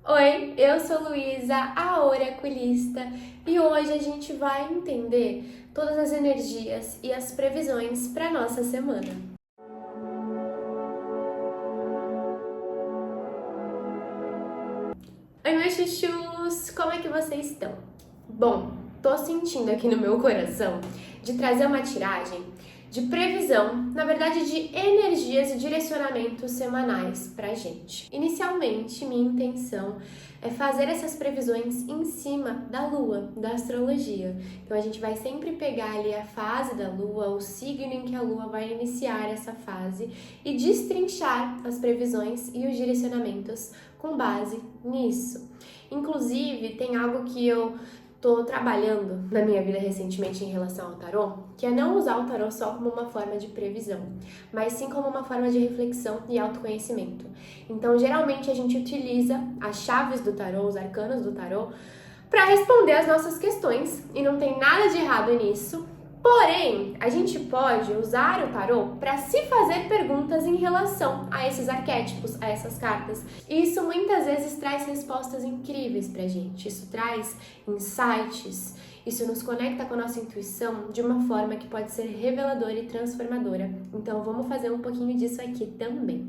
Oi, eu sou Luísa, a oraculista, e hoje a gente vai entender todas as energias e as previsões para nossa semana. Oi, meus chuchus, como é que vocês estão? Bom, tô sentindo aqui no meu coração de trazer uma tiragem de previsão, na verdade de energias e direcionamentos semanais pra gente. Inicialmente, minha intenção é fazer essas previsões em cima da lua, da astrologia. Então a gente vai sempre pegar ali a fase da lua, o signo em que a lua vai iniciar essa fase e destrinchar as previsões e os direcionamentos com base nisso. Inclusive, tem algo que eu tô trabalhando na minha vida recentemente em relação ao tarô, que é não usar o tarô só como uma forma de previsão, mas sim como uma forma de reflexão e autoconhecimento. Então, geralmente a gente utiliza as chaves do tarô, os arcanos do tarô, para responder as nossas questões, e não tem nada de errado nisso. Porém, a gente pode usar o tarô para se fazer perguntas em relação a esses arquétipos, a essas cartas. E isso muitas vezes traz respostas incríveis pra gente. Isso traz insights, isso nos conecta com a nossa intuição de uma forma que pode ser reveladora e transformadora. Então vamos fazer um pouquinho disso aqui também.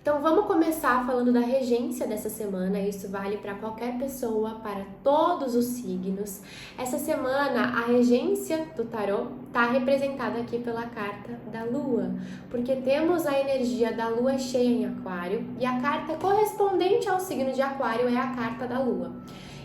Então vamos começar falando da regência dessa semana, isso vale para qualquer pessoa, para todos os signos. Essa semana a regência do tarô está representada aqui pela carta da Lua, porque temos a energia da Lua cheia em Aquário e a carta correspondente ao signo de Aquário é a carta da Lua.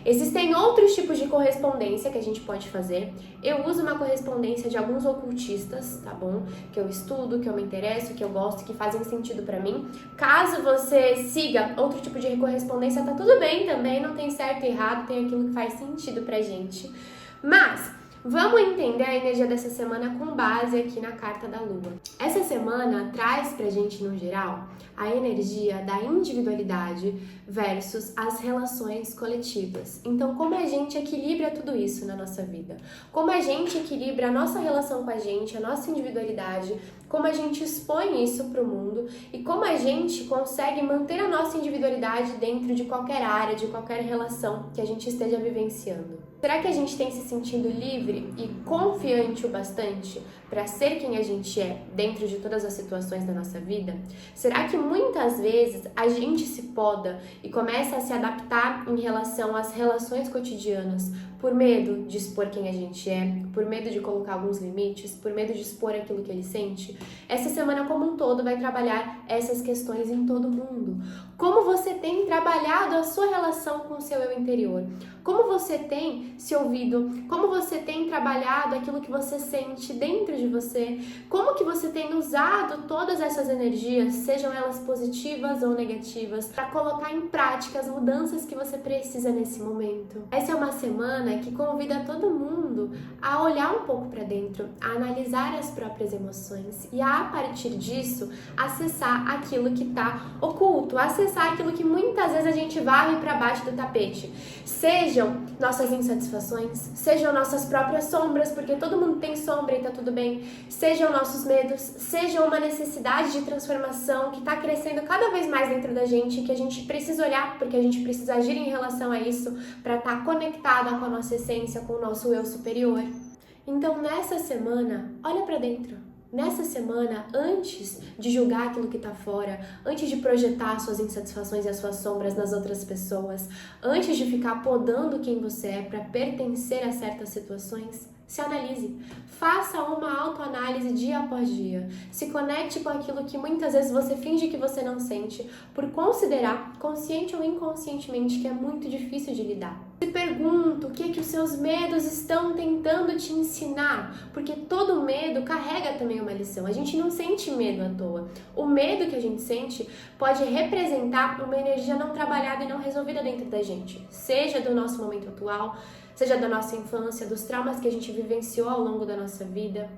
Existem outros tipos de correspondência que a gente pode fazer. Eu uso uma correspondência de alguns ocultistas, tá bom? Que eu estudo, que eu me interesso, que eu gosto, que fazem sentido pra mim. Caso você siga outro tipo de correspondência, tá tudo bem também, não tem certo e errado, tem aquilo que faz sentido pra gente. Mas vamos entender a energia dessa semana com base aqui na carta da Lua. Essa semana traz pra gente, no geral, a energia da individualidade versus as relações coletivas. Então, como a gente equilibra tudo isso na nossa vida? Como a gente equilibra a nossa relação com a gente, a nossa individualidade, como a gente expõe isso para o mundo e como a gente consegue manter a nossa individualidade dentro de qualquer área, de qualquer relação que a gente esteja vivenciando. Será que a gente tem se sentido livre e confiante o bastante para ser quem a gente é dentro de todas as situações da nossa vida? Será que muitas vezes a gente se poda e começa a se adaptar em relação às relações cotidianas por medo de expor quem a gente é, por medo de colocar alguns limites, por medo de expor aquilo que ele sente? Essa semana como um todo vai trabalhar essas questões em todo mundo. Como você tem trabalhado a sua relação com o seu eu interior? Como você tem se ouvido? Como você tem trabalhado aquilo que você sente dentro de você? Como que você tem usado todas essas energias, sejam elas positivas ou negativas, para colocar em prática as mudanças que você precisa nesse momento? Essa é uma semana que convida todo mundo a olhar um pouco para dentro, a analisar as próprias emoções e a partir disso acessar aquilo que está oculto, acessar aquilo que muitas vezes a gente varre para baixo do tapete. Sejam nossas insatisfações, sejam nossas próprias sombras, porque todo mundo tem sombra e tá tudo bem, sejam nossos medos, sejam uma necessidade de transformação que está crescendo cada vez mais dentro da gente, que a gente precisa olhar, porque a gente precisa agir em relação a isso para estar conectada com a nossa essência, com o nosso eu superior. Então nessa semana, olha para dentro. Nessa semana, antes de julgar aquilo que está fora, antes de projetar suas insatisfações e as suas sombras nas outras pessoas, antes de ficar podando quem você é para pertencer a certas situações, se analise, faça uma autoanálise dia após dia, se conecte com aquilo que muitas vezes você finge que você não sente, por considerar, consciente ou inconscientemente, que é muito difícil de lidar. Se pergunta o que os seus medos estão tentando te ensinar, porque todo medo carrega também uma lição, a gente não sente medo à toa. O medo que a gente sente pode representar uma energia não trabalhada e não resolvida dentro da gente, seja do nosso momento atual, seja da nossa infância, dos traumas que a gente vivenciou ao longo da nossa vida.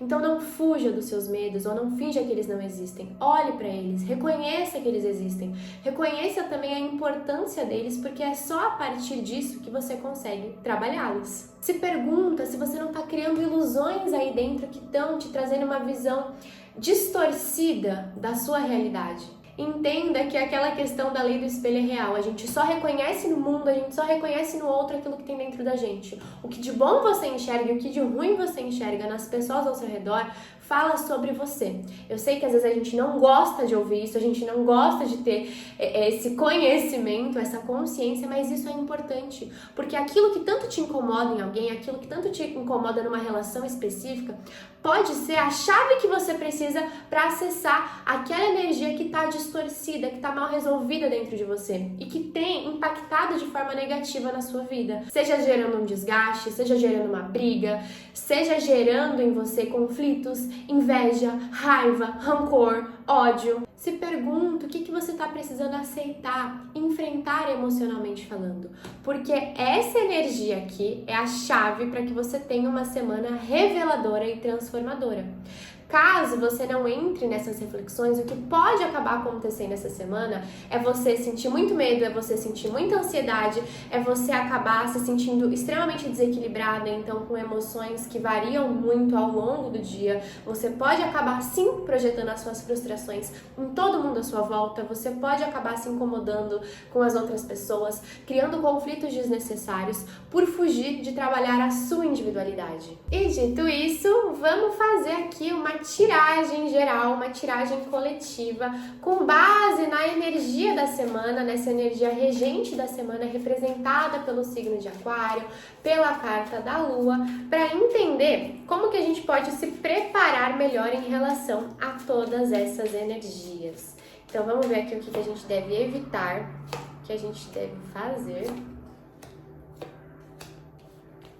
Então não fuja dos seus medos ou não finja que eles não existem. Olhe para eles, reconheça que eles existem. Reconheça também a importância deles, porque é só a partir disso que você consegue trabalhá-los. Se pergunta se você não está criando ilusões aí dentro que estão te trazendo uma visão distorcida da sua realidade. Entenda que aquela questão da lei do espelho é real. A gente só reconhece no mundo, a gente só reconhece no outro aquilo que tem dentro da gente. O que de bom você enxerga e o que de ruim você enxerga nas pessoas ao seu redor fala sobre você. Eu sei que às vezes a gente não gosta de ouvir isso, a gente não gosta de ter esse conhecimento, essa consciência, mas isso é importante, porque aquilo que tanto te incomoda em alguém, aquilo que tanto te incomoda numa relação específica, pode ser a chave que você precisa para acessar aquela energia que está distorcida, que está mal resolvida dentro de você e que tem impactado de forma negativa na sua vida. Seja gerando um desgaste, seja gerando uma briga, seja gerando em você conflitos, inveja, raiva, rancor, ódio. Se pergunta o que você está precisando aceitar, enfrentar emocionalmente falando. Porque essa energia aqui é a chave para que você tenha uma semana reveladora e transformadora. Caso você não entre nessas reflexões, o que pode acabar acontecendo essa semana é você sentir muito medo, é você sentir muita ansiedade, é você acabar se sentindo extremamente desequilibrada, então com emoções que variam muito ao longo do dia. Você pode acabar sim projetando as suas frustrações em todo mundo à sua volta, você pode acabar se incomodando com as outras pessoas, criando conflitos desnecessários por fugir de trabalhar a sua individualidade. E dito isso, vamos fazer aqui uma tiragem geral, uma tiragem coletiva, com base na energia da semana, nessa energia regente da semana, representada pelo signo de Aquário, pela carta da Lua, para entender como que a gente pode se preparar melhor em relação a todas essas energias. Então vamos ver aqui o que a gente deve evitar, o que a gente deve fazer.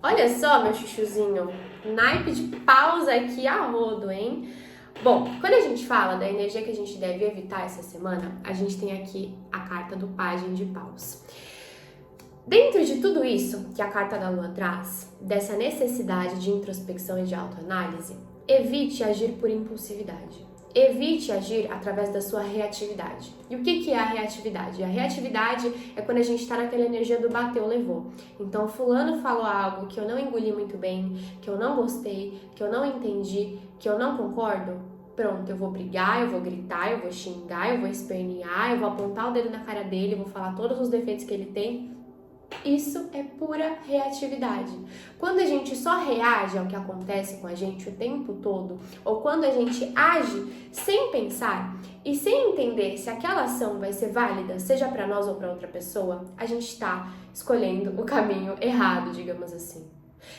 Olha só, meu chuchuzinho, naipe de paus aqui a rodo, hein? Bom, quando a gente fala da energia que a gente deve evitar essa semana, a gente tem aqui a carta do Pajem de Paus. Dentro de tudo isso que a carta da Lua traz, dessa necessidade de introspecção e de autoanálise, evite agir por impulsividade. Evite agir através da sua reatividade. E o que é a reatividade? A reatividade é quando a gente está naquela energia do bateu, levou. Então, fulano falou algo que eu não engoli muito bem, que eu não gostei, que eu não entendi, que eu não concordo. Pronto, eu vou brigar, eu vou gritar, eu vou xingar, eu vou espernear, eu vou apontar o dedo na cara dele, eu vou falar todos os defeitos que ele tem. Isso é pura reatividade. Quando a gente só reage ao que acontece com a gente o tempo todo, ou quando a gente age sem pensar e sem entender se aquela ação vai ser válida, seja para nós ou para outra pessoa, a gente está escolhendo o caminho errado, digamos assim.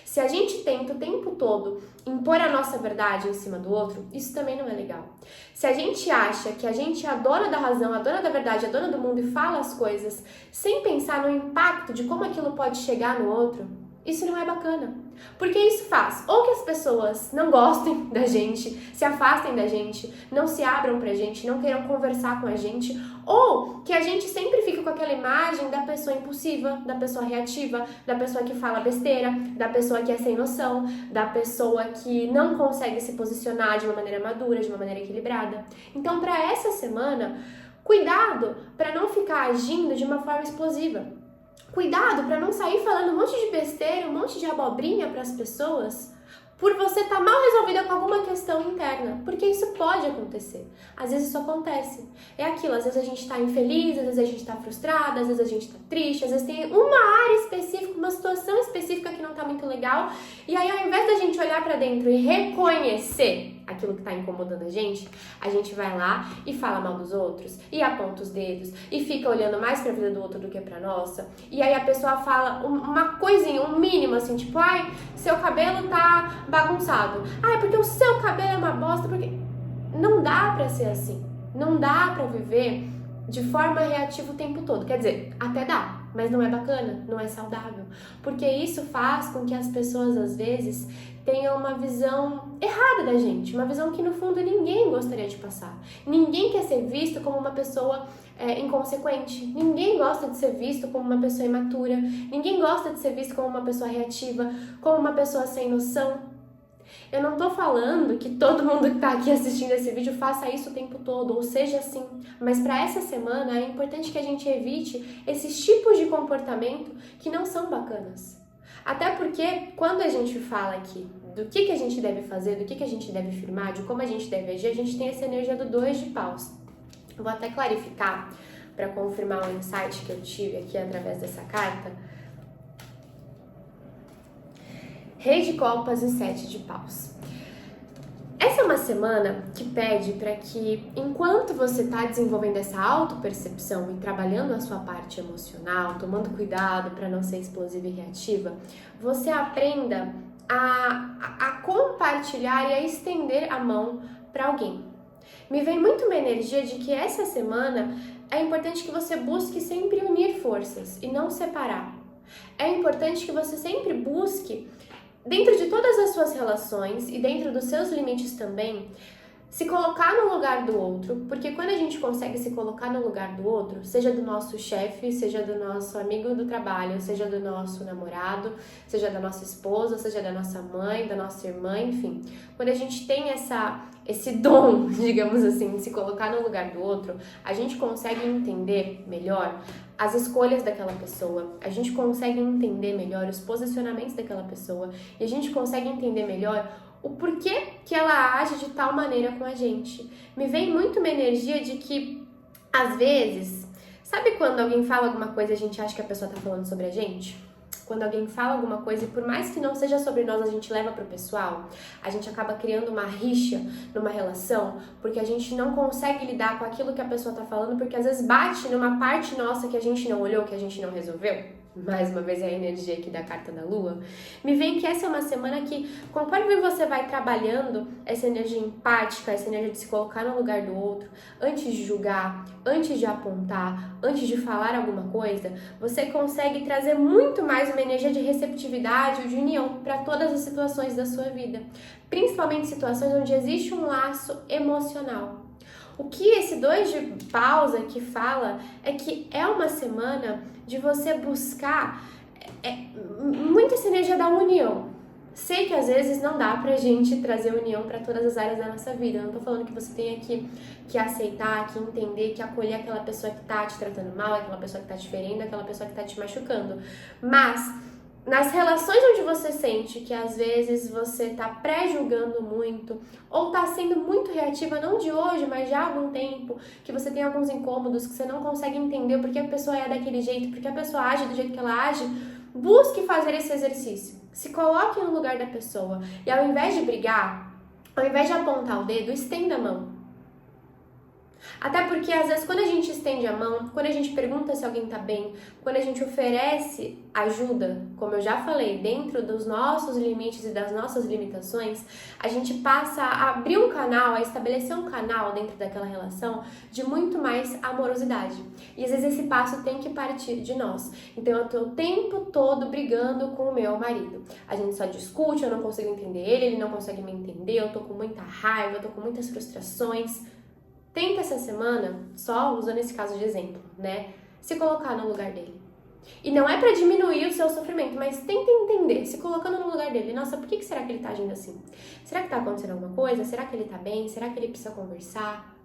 Se a gente tenta o tempo todo impor a nossa verdade em cima do outro, isso também não é legal. Se a gente acha que a gente é a dona da razão, a dona da verdade, a dona do mundo e fala as coisas sem pensar no impacto de como aquilo pode chegar no outro, isso não é bacana. Porque isso faz ou que as pessoas não gostem da gente, se afastem da gente, não se abram pra gente, não queiram conversar com a gente, ou que a gente sempre fica com aquela imagem da pessoa impulsiva, da pessoa reativa, da pessoa que fala besteira, da pessoa que é sem noção, da pessoa que não consegue se posicionar de uma maneira madura, de uma maneira equilibrada. Então, para essa semana, cuidado para não ficar agindo de uma forma explosiva. Cuidado para não sair falando um monte de besteira, um monte de abobrinha para as pessoas por você estar mal resolvida com alguma questão interna, porque isso pode acontecer. Às vezes isso acontece. É aquilo, às vezes a gente está infeliz, às vezes a gente está frustrada, às vezes a gente está triste, às vezes tem uma área específica, uma situação específica que não está muito legal, e aí ao invés da gente olhar para dentro e reconhecer aquilo que está incomodando a gente vai lá e fala mal dos outros, e aponta os dedos, e fica olhando mais pra vida do outro do que pra nossa, e aí a pessoa fala uma coisinha, um mínimo assim, tipo, ai, seu cabelo tá bagunçado, ai, porque o seu cabelo é uma bosta, porque... Não dá pra ser assim, não dá pra viver de forma reativa o tempo todo, quer dizer, até dá, mas não é bacana, não é saudável, porque isso faz com que as pessoas, às vezes, tenham uma visão errada da gente, uma visão que, no fundo, ninguém gostaria de passar. Ninguém quer ser visto como uma pessoa inconsequente, ninguém gosta de ser visto como uma pessoa imatura, ninguém gosta de ser visto como uma pessoa reativa, como uma pessoa sem noção. Eu não tô falando que todo mundo que tá aqui assistindo esse vídeo faça isso o tempo todo, ou seja assim, mas para essa semana é importante que a gente evite esses tipos de comportamento que não são bacanas. Até porque quando a gente fala aqui do que a gente deve fazer, do que a gente deve firmar, de como a gente deve agir, a gente tem essa energia do 2 de paus. Vou até clarificar para confirmar o insight que eu tive aqui através dessa carta. Rei de Copas e Sete de Paus. Essa é uma semana que pede para que, enquanto você está desenvolvendo essa autopercepção e trabalhando a sua parte emocional, tomando cuidado para não ser explosiva e reativa, você aprenda a compartilhar e a estender a mão para alguém. Me vem muito uma energia de que essa semana é importante que você busque sempre unir forças e não separar. É importante que você sempre busque, dentro de todas as suas relações e dentro dos seus limites também, se colocar no lugar do outro, porque quando a gente consegue se colocar no lugar do outro, seja do nosso chefe, seja do nosso amigo do trabalho, seja do nosso namorado, seja da nossa esposa, seja da nossa mãe, da nossa irmã, enfim, quando a gente tem esse dom, digamos assim, de se colocar no lugar do outro, a gente consegue entender melhor as escolhas daquela pessoa, a gente consegue entender melhor os posicionamentos daquela pessoa e a gente consegue entender melhor o porquê que ela age de tal maneira com a gente. Me vem muito uma energia de que, às vezes, sabe quando alguém fala alguma coisa e a gente acha que a pessoa tá falando sobre a gente? Quando alguém fala alguma coisa e por mais que não seja sobre nós, a gente leva pro pessoal, a gente acaba criando uma rixa numa relação, porque a gente não consegue lidar com aquilo que a pessoa tá falando, porque às vezes bate numa parte nossa que a gente não olhou, que a gente não resolveu. Mais uma vez a energia aqui da carta da lua, me vem que essa é uma semana que, conforme você vai trabalhando essa energia empática, essa energia de se colocar no lugar do outro, antes de julgar, antes de apontar, antes de falar alguma coisa, você consegue trazer muito mais uma energia de receptividade, de união para todas as situações da sua vida, principalmente situações onde existe um laço emocional. O que esse 2 de paus aqui fala é que é uma semana de você buscar muito essa energia da união. Sei que às vezes não dá pra gente trazer união para todas as áreas da nossa vida. Eu não tô falando que você tenha que aceitar, que entender, que acolher aquela pessoa que tá te tratando mal, aquela pessoa que tá te ferindo, aquela pessoa que tá te machucando. Mas nas relações onde você sente que às vezes você tá pré-julgando muito ou tá sendo muito reativa, não de hoje, mas já há algum tempo, que você tem alguns incômodos, que você não consegue entender porque a pessoa é daquele jeito, porque a pessoa age do jeito que ela age, busque fazer esse exercício. Se coloque no lugar da pessoa e ao invés de brigar, ao invés de apontar o dedo, estenda a mão. Até porque, às vezes, quando a gente estende a mão, quando a gente pergunta se alguém tá bem, quando a gente oferece ajuda, como eu já falei, dentro dos nossos limites e das nossas limitações, a gente passa a abrir um canal, a estabelecer um canal dentro daquela relação de muito mais amorosidade. E, às vezes, esse passo tem que partir de nós. Então, eu tô o tempo todo brigando com o meu marido. A gente só discute, eu não consigo entender ele, ele não consegue me entender, eu tô com muita raiva, eu tô com muitas frustrações. Tenta essa semana, só usando esse caso de exemplo, né? Se colocar no lugar dele. E não é pra diminuir o seu sofrimento, mas tenta entender, se colocando no lugar dele. Nossa, por que será que ele tá agindo assim? Será que tá acontecendo alguma coisa? Será que ele tá bem? Será que ele precisa conversar?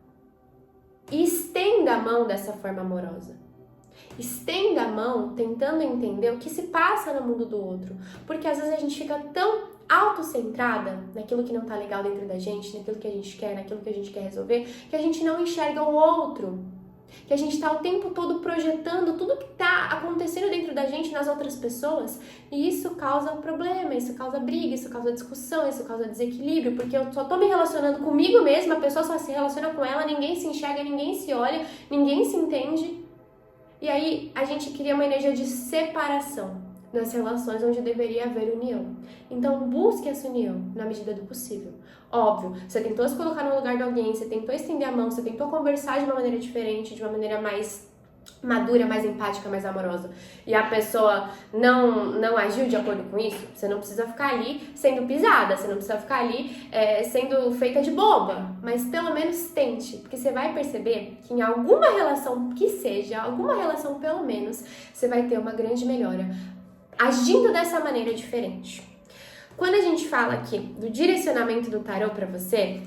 E estenda a mão dessa forma amorosa. Estenda a mão tentando entender o que se passa no mundo do outro. Porque às vezes a gente fica tão autocentrada naquilo que não tá legal dentro da gente, naquilo que a gente quer, naquilo que a gente quer resolver, que a gente não enxerga o outro. Que a gente tá o tempo todo projetando tudo que tá acontecendo dentro da gente nas outras pessoas. E isso causa problema, isso causa briga, isso causa discussão, isso causa desequilíbrio. Porque eu só tô me relacionando comigo mesma, a pessoa só se relaciona com ela, ninguém se enxerga, ninguém se olha, ninguém se entende. E aí a gente cria uma energia de separação nas relações onde deveria haver união. Então busque essa união na medida do possível. Óbvio, você tentou se colocar no lugar de alguém, você tentou estender a mão, você tentou conversar de uma maneira diferente, de uma maneira mais madura, mais empática, mais amorosa, e a pessoa não agiu de acordo com isso, você não precisa ficar ali sendo pisada, você não precisa ficar ali sendo feita de boba, mas pelo menos tente, porque você vai perceber que em alguma relação que seja, alguma relação pelo menos, você vai ter uma grande melhora agindo dessa maneira diferente. Quando a gente fala aqui do direcionamento do tarô para você,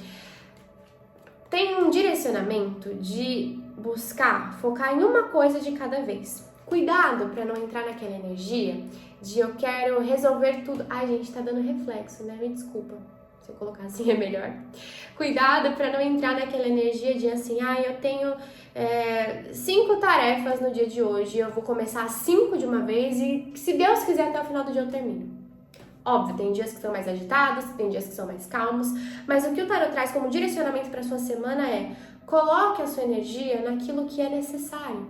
tem um direcionamento de buscar focar em uma coisa de cada vez. Cuidado para não entrar naquela energia de eu quero resolver tudo. Ai, gente, tá dando reflexo, né? Me desculpa. Se eu colocar assim é melhor. Cuidado para não entrar naquela energia de assim, eu tenho 5 tarefas no dia de hoje, eu vou começar 5 de uma vez e se Deus quiser até o final do dia eu termino. Óbvio, tem dias que são mais agitados, tem dias que são mais calmos, mas o que o tarot traz como direcionamento para sua semana é: coloque a sua energia naquilo que é necessário.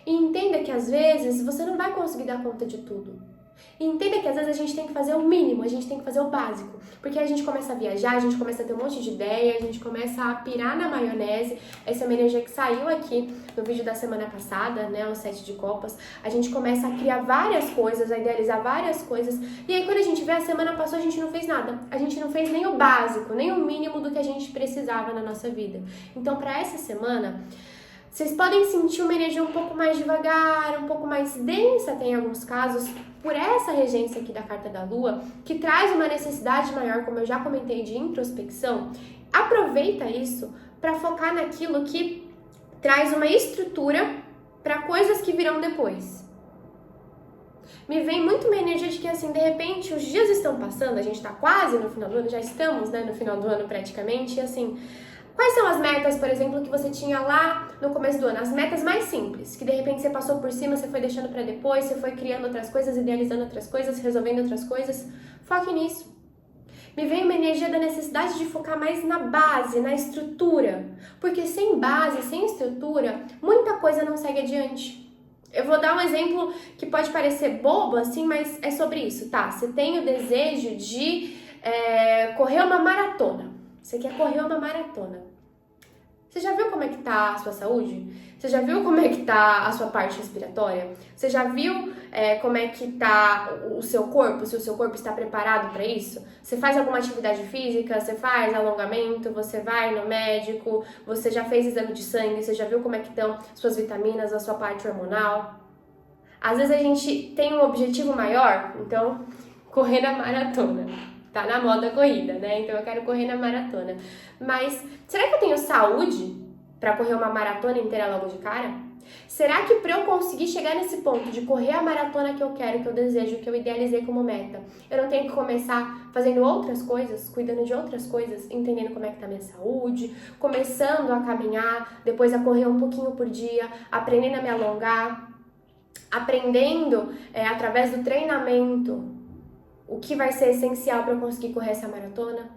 E entenda que às vezes você não vai conseguir dar conta de tudo. E entenda que às vezes a gente tem que fazer o mínimo, a gente tem que fazer o básico. Porque a gente começa a viajar, a gente começa a ter um monte de ideia, a gente começa a pirar na maionese. Essa é uma energia que saiu aqui no vídeo da semana passada, né, o 7 de copas. A gente começa a criar várias coisas, a idealizar várias coisas. E aí quando a gente vê, a semana passou, a gente não fez nada. A gente não fez nem o básico, nem o mínimo do que a gente precisava na nossa vida. Então, para essa semana, vocês podem sentir uma energia um pouco mais devagar, um pouco mais densa, tem alguns casos, por essa regência aqui da carta da Lua, que traz uma necessidade maior, como eu já comentei, de introspecção. Aproveita isso para focar naquilo que traz uma estrutura para coisas que virão depois. Me vem muito uma energia de que, assim, de repente, os dias estão passando, a gente tá quase no final do ano, já estamos, né, no final do ano praticamente, e assim, quais são as metas, por exemplo, que você tinha lá no começo do ano? As metas mais simples, que de repente você passou por cima, você foi deixando para depois, você foi criando outras coisas, idealizando outras coisas, resolvendo outras coisas. Foque nisso. Me vem uma energia da necessidade de focar mais na base, na estrutura. Porque sem base, sem estrutura, muita coisa não segue adiante. Eu vou dar um exemplo que pode parecer bobo, assim, mas é sobre isso, tá? Você tem o desejo de correr uma maratona. Você quer correr uma maratona. Você já viu como é que tá a sua saúde? Você já viu como é que tá a sua parte respiratória? Você já viu como é que tá o seu corpo? Se o seu corpo está preparado para isso? Você faz alguma atividade física? Você faz alongamento? Você vai no médico? Você já fez exame de sangue? Você já viu como é que estão suas vitaminas, a sua parte hormonal? Às vezes a gente tem um objetivo maior, então correr na maratona. Tá na moda corrida, né? Então eu quero correr na maratona. Mas será que eu tenho saúde para correr uma maratona inteira logo de cara? Será que para eu conseguir chegar nesse ponto de correr a maratona que eu quero, que eu desejo, que eu idealizei como meta, eu não tenho que começar fazendo outras coisas, cuidando de outras coisas, entendendo como é que tá a minha saúde, começando a caminhar, depois a correr um pouquinho por dia, aprendendo a me alongar, aprendendo através do treinamento o que vai ser essencial para eu conseguir correr essa maratona?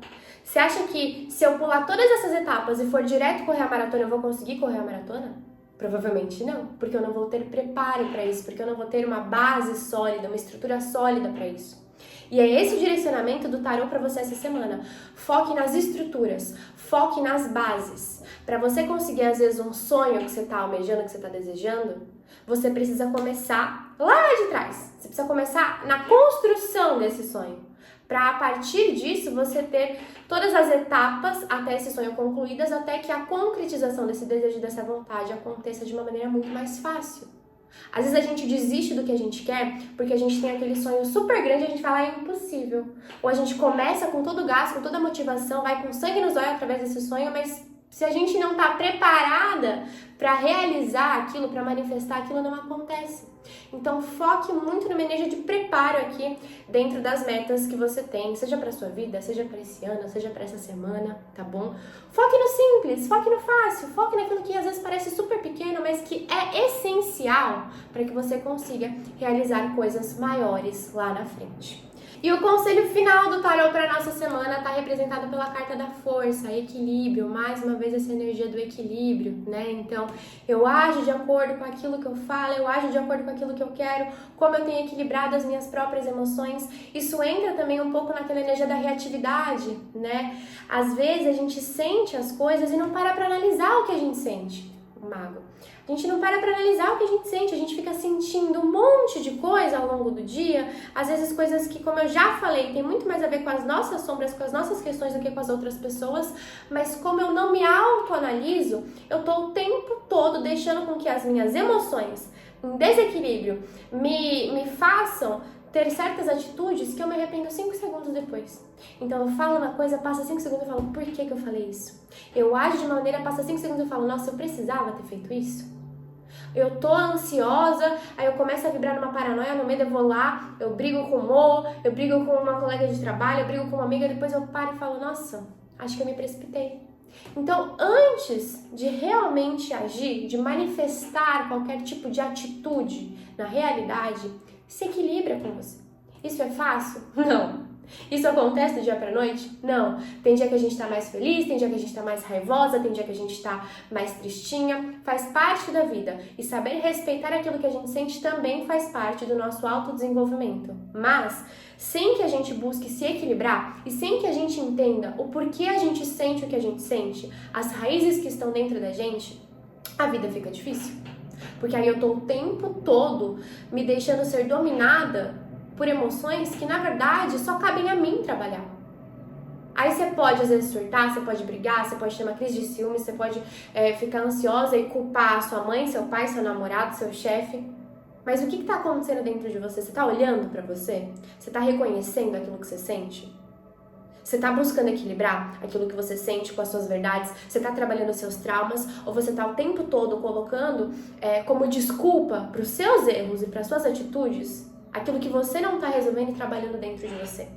Você acha que se eu pular todas essas etapas e for direto correr a maratona, eu vou conseguir correr a maratona? Provavelmente não, porque eu não vou ter preparo para isso, porque eu não vou ter uma base sólida, uma estrutura sólida para isso. E é esse o direcionamento do tarô para você essa semana. Foque nas estruturas, foque nas bases. Para você conseguir, às vezes, um sonho que você está almejando, que você está desejando, você precisa começar lá de trás. Você precisa começar na construção desse sonho. Para, a partir disso, você ter todas as etapas até esse sonho concluídas, até que a concretização desse desejo, dessa vontade aconteça de uma maneira muito mais fácil. Às vezes a gente desiste do que a gente quer porque a gente tem aquele sonho super grande e a gente fala, é impossível. Ou a gente começa com todo o gás, com toda a motivação, vai com sangue nos olhos através desse sonho, mas se a gente não está preparada para realizar aquilo, para manifestar aquilo, não acontece. Então foque muito numa energia de preparo aqui dentro das metas que você tem, seja para sua vida, seja para esse ano, seja para essa semana, tá bom? Foque no simples, foque no fácil, foque naquilo que às vezes parece super pequeno, mas que é essencial para que você consiga realizar coisas maiores lá na frente. E o conselho final do tarô para nossa semana está representado pela carta da força, equilíbrio, mais uma vez essa energia do equilíbrio, né? Então, eu ajo de acordo com aquilo que eu falo, eu ajo de acordo com aquilo que eu quero, como eu tenho equilibrado as minhas próprias emoções. Isso entra também um pouco naquela energia da reatividade, né? Às vezes a gente sente as coisas e não para analisar o que a gente sente, o mago. A gente não para analisar o que a gente sente, a gente fica sentindo um monte de coisa ao longo do dia, às vezes coisas que, como eu já falei, tem muito mais a ver com as nossas sombras, com as nossas questões do que com as outras pessoas, mas como eu não me autoanaliso, eu tô o tempo todo deixando com que as minhas emoções em desequilíbrio me façam ter certas atitudes que eu me arrependo 5 segundos depois. Então eu falo uma coisa, passa 5 segundos e falo, por que eu falei isso? Eu ajo de uma maneira, passa 5 segundos e falo, nossa, eu precisava ter feito isso? Eu tô ansiosa, aí eu começo a vibrar numa paranoia, no medo eu vou lá, eu brigo com o Mo, eu brigo com uma colega de trabalho, eu brigo com uma amiga, depois eu paro e falo, nossa, acho que eu me precipitei. Então, antes de realmente agir, de manifestar qualquer tipo de atitude na realidade, se equilibra com você. Isso é fácil? Não. Isso acontece do dia pra noite? Não. Tem dia que a gente tá mais feliz, tem dia que a gente tá mais raivosa, tem dia que a gente tá mais tristinha. Faz parte da vida. E saber respeitar aquilo que a gente sente também faz parte do nosso autodesenvolvimento. Mas, sem que a gente busque se equilibrar e sem que a gente entenda o porquê a gente sente o que a gente sente, as raízes que estão dentro da gente, a vida fica difícil. Porque aí eu tô o tempo todo me deixando ser dominada por emoções que, na verdade, só cabem a mim trabalhar. Aí você pode, às vezes, surtar, você pode brigar, você pode ter uma crise de ciúme, você pode ficar ansiosa e culpar a sua mãe, seu pai, seu namorado, seu chefe. Mas o que tá acontecendo dentro de você? Você tá olhando pra você? Você tá reconhecendo aquilo que você sente? Você tá buscando equilibrar aquilo que você sente com as suas verdades? Você tá trabalhando os seus traumas? Ou você tá o tempo todo colocando como desculpa pros seus erros e pras suas atitudes aquilo que você não tá resolvendo e trabalhando dentro de você?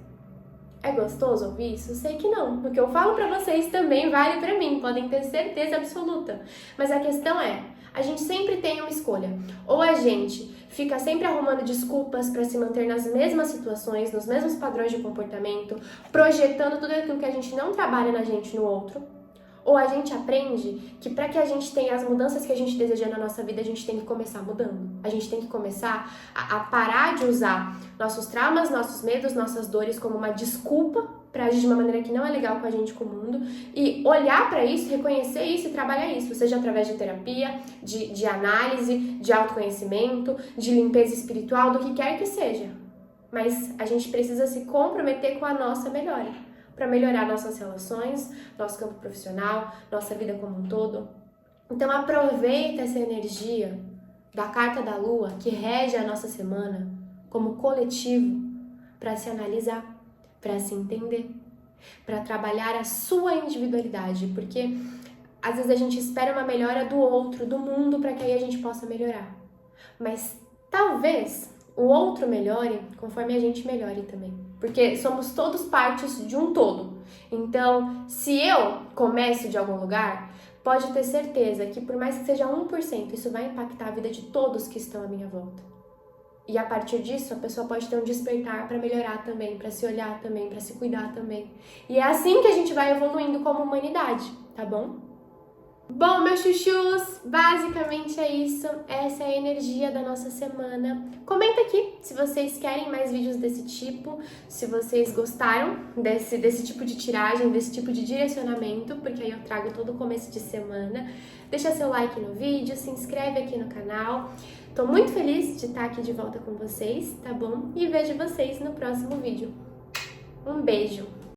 É gostoso ouvir isso? Sei que não. O que eu falo pra vocês também vale pra mim, podem ter certeza absoluta. Mas a questão é, a gente sempre tem uma escolha. Ou a gente fica sempre arrumando desculpas pra se manter nas mesmas situações, nos mesmos padrões de comportamento, projetando tudo aquilo que a gente não trabalha na gente no outro. Ou a gente aprende que para que a gente tenha as mudanças que a gente deseja na nossa vida, a gente tem que começar mudando. A gente tem que começar a parar de usar nossos traumas, nossos medos, nossas dores como uma desculpa para agir de uma maneira que não é legal com a gente, com o mundo, e olhar para isso, reconhecer isso e trabalhar isso, seja através de terapia, de análise, de autoconhecimento, de limpeza espiritual, do que quer que seja. Mas a gente precisa se comprometer com a nossa melhora, para melhorar nossas relações, nosso campo profissional, nossa vida como um todo. Então aproveita essa energia da carta da lua que rege a nossa semana como coletivo para se analisar, para se entender, para trabalhar a sua individualidade, porque às vezes a gente espera uma melhora do outro, do mundo, para que aí a gente possa melhorar. Mas talvez o outro melhore conforme a gente melhore também. Porque somos todos partes de um todo. Então, se eu começo de algum lugar, pode ter certeza que por mais que seja 1%, isso vai impactar a vida de todos que estão à minha volta. E a partir disso, a pessoa pode ter um despertar para melhorar também, para se olhar também, para se cuidar também. E é assim que a gente vai evoluindo como humanidade, tá bom? Bom, meus chuchus, basicamente é isso. Essa é a energia da nossa semana. Comenta aqui se vocês querem mais vídeos desse tipo, se vocês gostaram desse tipo de tiragem, desse tipo de direcionamento, porque aí eu trago todo começo de semana. Deixa seu like no vídeo, se inscreve aqui no canal. Tô muito feliz de estar aqui de volta com vocês, tá bom? E vejo vocês no próximo vídeo. Um beijo!